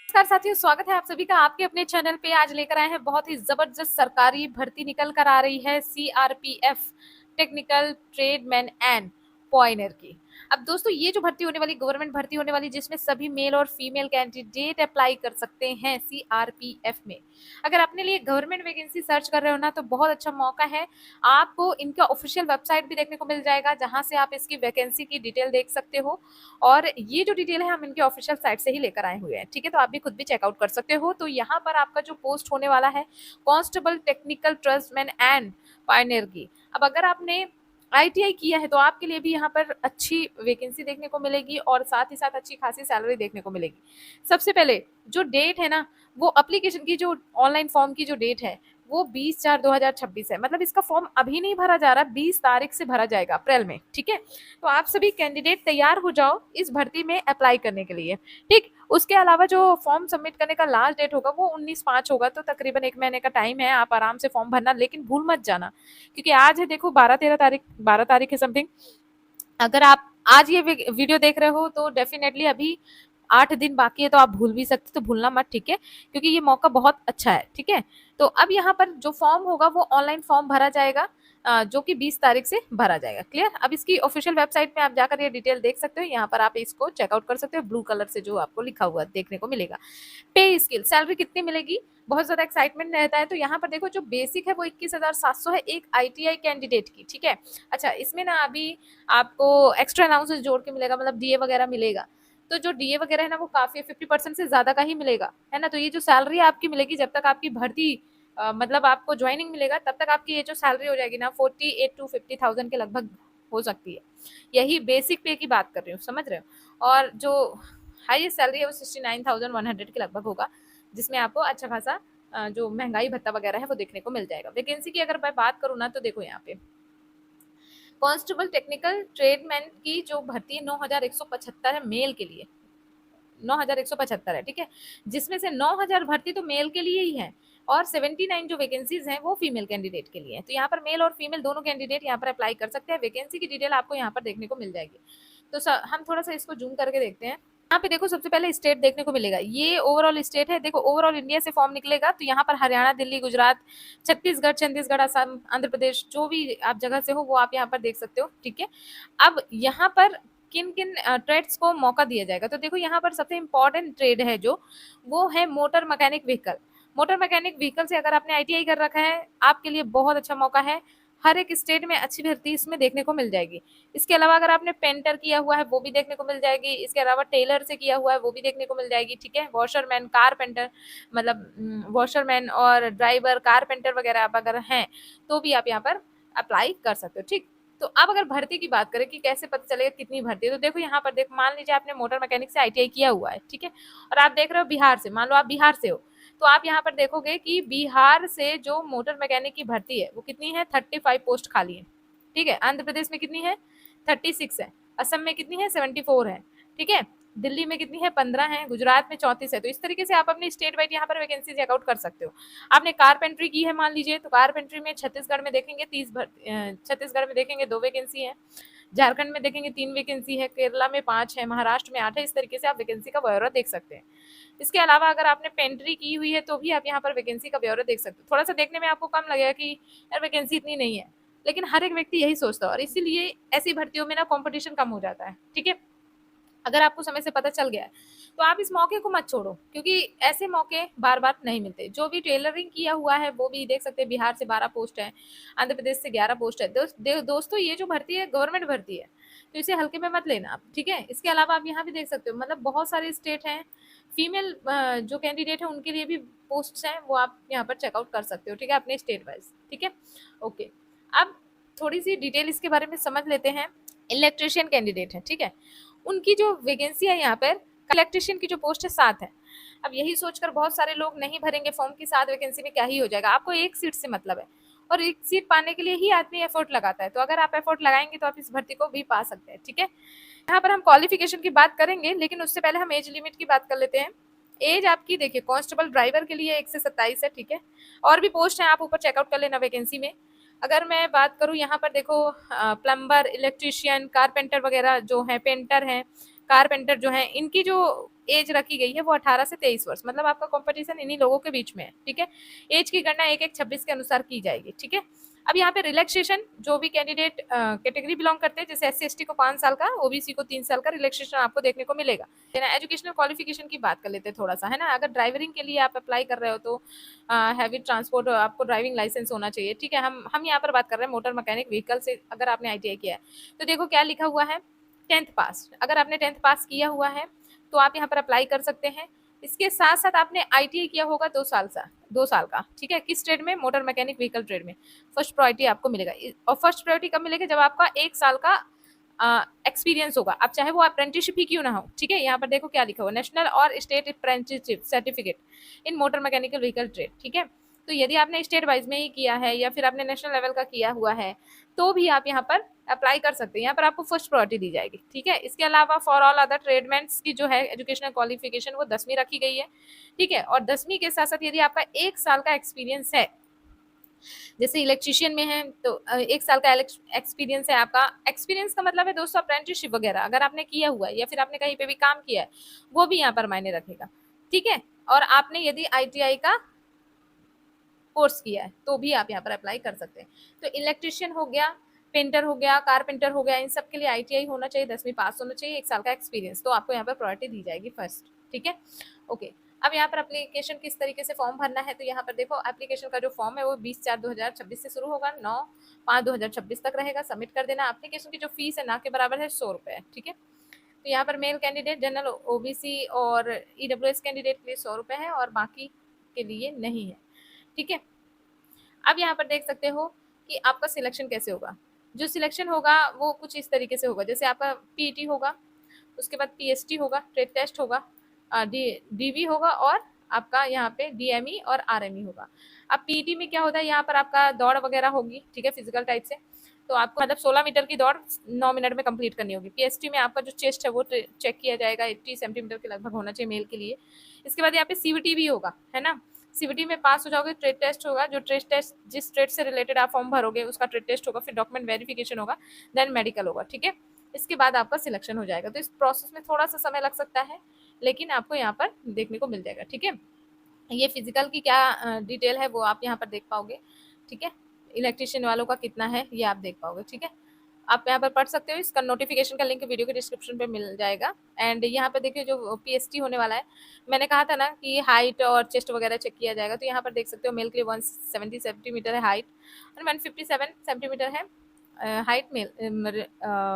नमस्कार साथियों, स्वागत है आप सभी का आपके अपने चैनल पे। आज लेकर आए हैं बहुत ही जबरदस्त सरकारी भर्ती निकल कर आ रही है, सीआरपीएफ टेक्निकल ट्रेडमैन एंड पॉइनर की। अब दोस्तों, ये जो भर्ती होने वाली गवर्नमेंट भर्ती होने वाली, जिसमें सभी मेल और फीमेल कैंडिडेट अप्लाई कर सकते हैं सीआरपीएफ में। अगर अपने लिए गवर्नमेंट वैकेंसी सर्च कर रहे हो ना, तो बहुत अच्छा मौका है। आपको इनका ऑफिशियल वेबसाइट भी देखने को मिल जाएगा, जहां से आप इसकी वैकेंसी की डिटेल देख सकते हो। और ये जो डिटेल है हम इनके ऑफिशियल साइट से ही लेकर आए हुए हैं, ठीक है। तो आप भी खुद भी चेकआउट कर सकते हो। तो यहाँ पर आपका जो पोस्ट होने वाला है, constable technical tradesman and Pioneer की। अब अगर आपने आईटीआई किया है तो आपके लिए भी यहाँ पर अच्छी वैकेंसी देखने को मिलेगी और साथ ही साथ अच्छी खासी सैलरी देखने को मिलेगी। सबसे पहले जो डेट है ना, वो एप्लीकेशन की जो ऑनलाइन फॉर्म की जो डेट है, वो 20/4/2026 है। मतलब इसका फॉर्म अभी नहीं भरा जा रहा, 20 तारीख से भरा जाएगा, अप्रैल में, ठीक है। तो आप सभी कैंडिडेट तैयार हो जाओ इस भर्ती में अप्लाई करने के लिए, ठीक। उसके अलावा जो फॉर्म सबमिट करने का लास्ट डेट होगा वो 19/5 होगा, तो तकरीबन 1 महीने का टाइम है। आप आराम से फॉर्म भरना, लेकिन भूल मत जाना, क्योंकि आज है देखो 12-13 तारीख, 12 तारीख है समथिंग। अगर आप आज ये वीडियो देख रहे हो तो डेफिनेटली अभी 8 दिन बाकी है, तो आप भूल भी सकते, तो भूलना मत, ठीक है, क्योंकि ये मौका बहुत अच्छा है, ठीक है। तो अब यहाँ पर जो फॉर्म होगा वो ऑनलाइन फॉर्म भरा जाएगा, जो कि 20 तारीख से भरा जाएगा, क्लियर। अब इसकी ऑफिशियल वेबसाइट में आप जाकर ये डिटेल देख सकते हो, यहाँ पर आप इसको चेकआउट कर सकते हो, ब्लू कलर से जो आपको लिखा हुआ देखने को मिलेगा। पे स्किल, सैलरी कितनी मिलेगी, बहुत ज्यादा एक्साइटमेंट रहता है। तो यहाँ पर देखो, जो बेसिक है वो 21,700 है एक आईटीआई कैंडिडेट की, ठीक है। अच्छा, इसमें ना अभी आपको एक्स्ट्रा अलाउंसेस जोड़ के मिलेगा, मतलब डीए वगैरह मिलेगा। तो जो डीए वगैरह है ना, वो काफी 50% से ज्यादा का ही मिलेगा, है ना। तो ये जो सैलरी आपकी मिलेगी, जब तक आपकी भर्ती मतलब आपको ज्वाइनिंग मिलेगा, तब तक आपकी ये जो सैलरी हो जाएगी ना, 48 to 50,000 के लगभग हो सकती है। यही बेसिक पे की बात कर रही हूँ, समझ रहे हो। और जो हाईएस्ट सैलरी है वो 69,100 के लगभग होगा, जिसमें आपको अच्छा खासा जो महंगाई भत्ता वगैरह है वो देखने को मिल जाएगा। वैकेंसी की अगर मैं बात करूँ ना, तो देखो यहाँ पे कांस्टेबल टेक्निकल ट्रेडमैन की जो भर्ती है 9,175 है मेल के लिए, 9,175 है, ठीक है। जिसमें से 9,000 भर्ती तो मेल के लिए ही है, और 79 जो वैकेंसीज हैं वो फीमेल कैंडिडेट के लिए है। तो यहाँ पर मेल और फीमेल दोनों कैंडिडेट यहाँ पर अप्लाई कर सकते हैं। वैकेंसी की डिटेल आपको यहाँ पर देखने को मिल जाएगी। तो हम थोड़ा सा इसको जूम करके देखते हैं। यहाँ पे देखो, सबसे पहले स्टेट देखने को मिलेगा, ये ओवरऑल स्टेट है। देखो, ओवरऑल इंडिया से फॉर्म निकलेगा, तो यहाँ पर हरियाणा, दिल्ली, गुजरात, छत्तीसगढ़, छत्तीसगढ़, असम, आंध्र प्रदेश, जो भी आप जगह से हो वो आप यहाँ पर देख सकते हो, ठीक है। अब यहाँ पर किन किन ट्रेड्स को मौका दिया जाएगा, तो देखो यहाँ पर सबसे इंपॉर्टेंट ट्रेड है जो, वो है motor mechanic vehicle. Motor mechanic vehicle से अगर आपने आईटीआई कर रखा है, आपके लिए बहुत अच्छा मौका है। हर एक स्टेट में अच्छी भर्ती इसमें देखने को मिल जाएगी। इसके अलावा अगर आपने पेंटर किया हुआ है वो भी देखने को मिल जाएगी। इसके अलावा टेलर से किया हुआ है वो भी देखने को मिल जाएगी, ठीक है। वॉशरमैन, कारपेंटर, मतलब वॉशरमैन और ड्राइवर, कारपेंटर वगैरह आप अगर हैं तो भी आप यहाँ पर अप्लाई कर सकते हो, ठीक। तो अब अगर भर्ती की बात करें कि कैसे पता चलेगा कितनी भर्ती है, तो देखो यहाँ पर देखो, मान लीजिए आपने मोटर मैकेनिक से आईटीआई किया हुआ है, ठीक है, और आप देख रहे हो बिहार से, मान लो आप बिहार से हो, तो आप यहाँ पर देखोगे कि बिहार से जो मोटर मैकेनिक की भर्ती है वो कितनी है, 35 पोस्ट खाली है, ठीक है। आंध्र प्रदेश में कितनी है, 36 है। असम में कितनी है, 74 है, ठीक है। दिल्ली में कितनी है, 15 है। गुजरात में 34 है। तो इस तरीके से आप अपनी स्टेट वाइज यहाँ पर वैकेंसी चेकआउट कर सकते हो। आपने कारपेंट्री की है मान लीजिए, तो कारपेंट्री में छत्तीसगढ़ में देखेंगे छत्तीसगढ़ में देखेंगे 2 वैकेंसी है, झारखंड में देखेंगे 3 वैकेंसी है, केरला में 5 है, महाराष्ट्र में 8 है। इस तरीके से आप वैकेंसी का ब्यौरा देख सकते हैं। इसके अलावा अगर आपने पेंट्री की हुई है तो भी आप यहाँ पर वैकेंसी का ब्यौरा देख सकते हो। थोड़ा सा देखने में आपको कम लगेगा कि यार वैकेंसी इतनी नहीं है, लेकिन हर एक व्यक्ति यही सोचता है, और इसीलिए ऐसी भर्तियों में ना कंपटीशन कम हो जाता है, ठीक है। अगर आपको समय से पता चल गया है तो आप इस मौके को मत छोड़ो, क्योंकि ऐसे मौके बार बार नहीं मिलते। जो भी टेलरिंग किया हुआ है वो भी देख सकते हैं, बिहार से 12 पोस्ट है, आंध्र प्रदेश से 11 पोस्ट है। दोस्तों, ये जो भर्ती है गवर्नमेंट भर्ती है, तो इसे हल्के में मत लेना आप, ठीक है। इसके अलावा आप यहाँ भी देख सकते हो, मतलब बहुत सारे स्टेट हैं, फीमेल जो कैंडिडेट है उनके लिए भी पोस्ट हैं, वो आप यहाँ पर चेकआउट कर सकते हो, ठीक है, अपने स्टेट वाइज, ठीक है। ओके, अब थोड़ी सी डिटेल इसके बारे में समझ लेते हैं। इलेक्ट्रिशियन कैंडिडेट है, ठीक है, उनकी जो वैकेंसी है यहाँ पर, इलेक्ट्रिशियन की जो पोस्ट है 7 है। अब यही सोचकर बहुत सारे लोग नहीं भरेंगे फॉर्म की, 7 वैकेंसी में क्या ही हो जाएगा। आपको एक सीट से मतलब है, और एक सीट पाने के लिए ही आदमी एफर्ट लगाता है। तो अगर आप एफर्ट लगाएंगे तो आप इस भर्ती को भी पा सकते हैं, ठीक है। यहाँ पर हम क्वालिफिकेशन की बात करेंगे, लेकिन उससे पहले हम एज लिमिट की बात कर लेते हैं। एज आपकी देखिए, कांस्टेबल ड्राइवर के लिए 1 से 27 है, ठीक है। और भी पोस्ट है, आप ऊपर चेकआउट कर लेना वैकेंसी में। अगर मैं बात करूँ यहाँ पर देखो, प्लम्बर, इलेक्ट्रिशियन, कारपेंटर वगैरह जो है, पेंटर हैं, कारपेंटर जो है, इनकी जो एज रखी गई है वो 18 से 23 वर्ष, मतलब आपका कंपटीशन इन्हीं लोगों के बीच में है। ठीक है, एज की गणना 1/1/26 के अनुसार की जाएगी। ठीक है, अब यहाँ पे रिलैक्सेशन, जो भी कैंडिडेट कैटेगरी बिलोंग करते हैं, जैसे SC ST को 5 साल का, OBC को 3 साल का रिलैक्सेशन आपको देखने को मिलेगा। एजुकेशनल क्वालिफिकेशन की बात कर लेते हैं थोड़ा सा, है ना। अगर ड्राइवरिंग के लिए आप अप्लाई कर रहे हो तो हैवी ट्रांसपोर्ट आपको ड्राइविंग लाइसेंस होना चाहिए। ठीक है, हम यहाँ पर बात कर रहे हैं मोटर मैकेनिक व्हीकल से। अगर आपने ITI किया है तो देखो क्या लिखा हुआ है, 10th पास। अगर आपने 10th पास किया हुआ है तो आप यहाँ पर अप्लाई कर सकते हैं। इसके साथ साथ आपने ITI किया होगा 2 साल का। ठीक है, किस ट्रेड में? मोटर मैकेनिक व्हीकल ट्रेड में फर्स्ट प्रायोरिटी आपको मिलेगा। और फर्स्ट प्रायोरिटी कब मिलेगा? जब आपका 1 साल का एक्सपीरियंस होगा, अब चाहे वो अप्रेंटिसशिप ही क्यों ना हो। ठीक है, यहाँ पर देखो क्या लिखा हुआ, नेशनल और state apprenticeship certificate in motor mechanical vehicle trade. ठीक है, तो यदि आपने स्टेट वाइज में ही किया है या फिर आपने नेशनल लेवल का किया हुआ है तो भी आप यहाँ पर अप्लाई कर सकते हैं। यहाँ पर आपको फर्स्ट प्रायोरिटी दी जाएगी। ठीक है, इसके अलावा फॉर ऑल अदर ट्रेडमेंट्स की जो है एजुकेशनल क्वालिफिकेशन वो 10वीं रखी गई है। ठीक है, और 10वीं के साथ साथ यदि आपका 1 साल का एक्सपीरियंस है, जैसे इलेक्ट्रीशियन में है तो 1 साल का एक्सपीरियंस है आपका। एक्सपीरियंस का मतलब है दोस्तों अप्रेंटिसशिप वगैरह अगर आपने किया हुआ है या फिर आपने कहीं पे भी काम किया है, वो भी यहाँ पर मायने रखेगा। ठीक है, और आपने यदि ITI का कोर्स किया है तो भी आप यहाँ पर अप्लाई कर सकते हैं। तो इलेक्ट्रिशियन हो गया, पेंटर हो गया, कारपेंटर हो गया, इन सब के लिए ITI होना चाहिए, 10वीं पास होना चाहिए, 1 साल का एक्सपीरियंस, तो आपको यहाँ पर प्रायोरिटी दी जाएगी फर्स्ट। ठीक है, ओके। अब यहाँ पर एप्लीकेशन किस तरीके से फॉर्म भरना है, तो यहाँ पर देखो एप्लीकेशन का जो फॉर्म है वो 20/4/2026 से शुरू होगा, 9/5/2026 तक रहेगा। सबमिट कर देना। एप्लीकेशन की जो फीस है ना के बराबर है 100 रुपये। ठीक है, तो यहाँ पर मेल कैंडिडेट, जनरल, OBC और EWS कैंडिडेट के लिए 100 रुपये है और बाकी के लिए नहीं है। ठीक है, अब यहाँ पर देख सकते हो कि आपका सिलेक्शन कैसे होगा। जो सिलेक्शन होगा वो कुछ इस तरीके से होगा, जैसे आपका PET होगा, उसके बाद PST होगा, ट्रेड टेस्ट होगा, DV होगा और आपका यहाँ पे DME और RME होगा। अब PET में क्या होता है, यहाँ पर आपका दौड़ वगैरह होगी। ठीक है, फिजिकल टाइप से, तो आपको मतलब 16 मीटर की दौड़ 9 मिनट में कंप्लीट करनी होगी। PST में आपका जो चेस्ट है वो चेक किया जाएगा, 80 सेंटीमीटर के लगभग होना चाहिए मेल के लिए। इसके बाद यहाँ पे CVT भी होगा, है ना। CVT में पास हो जाओगे, ट्रेड टेस्ट होगा, जो ट्रेड टेस्ट जिस ट्रेड से रिलेटेड आप फॉर्म भरोगे उसका ट्रेड टेस्ट होगा, फिर डॉक्यूमेंट वेरिफिकेशन होगा, देन मेडिकल होगा। ठीक है, इसके बाद आपका सिलेक्शन हो जाएगा। तो इस प्रोसेस में थोड़ा सा समय लग सकता है, लेकिन आपको यहाँ पर देखने को मिल जाएगा। ठीक है, ये फिजिकल की क्या डिटेल है वो आप यहाँ पर देख पाओगे। ठीक है, इलेक्ट्रिशियन वालों का कितना है ये आप देख पाओगे। ठीक है, आप यहाँ पर पढ़ सकते हो। इसका नोटिफिकेशन का लिंक वीडियो के डिस्क्रिप्शन पे मिल जाएगा। एंड यहाँ पर देखिए जो PST होने वाला है, मैंने कहा था ना कि हाइट और चेस्ट वगैरह चेक किया जाएगा, तो यहाँ पर देख सकते हो मेल के लिए 170 सेंटीमीटर है हाइट और 157 सेंटीमीटर है हाइट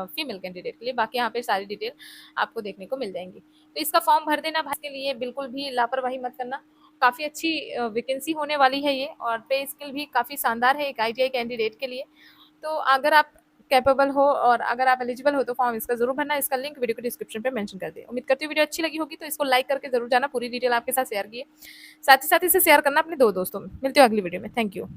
फीमेल कैंडिडेट के लिए। बाकी यहाँ पे सारी डिटेल आपको देखने को मिल जाएंगी। तो इसका फॉर्म भर देना भाई, के लिए बिल्कुल भी लापरवाही मत करना। काफ़ी अच्छी वैकेंसी होने वाली है ये, और पे स्किल भी काफ़ी शानदार है एक ITI कैंडिडेट के लिए। तो अगर आप कैपेबल हो और अगर आप एलिजिबल हो तो फॉर्म इसका जरूर भरना। इसका लिंक वीडियो के डिस्क्रिप्शन पे मेंशन कर दे। उम्मीद करती हूँ वीडियो अच्छी लगी होगी, तो इसको लाइक करके जरूर जाना। पूरी डिटेल आपके साथ शेयर की है, साथ ही इसे शेयर करना अपने 2 दोस्तों में। मिलते हो अगली वीडियो में। Thank you.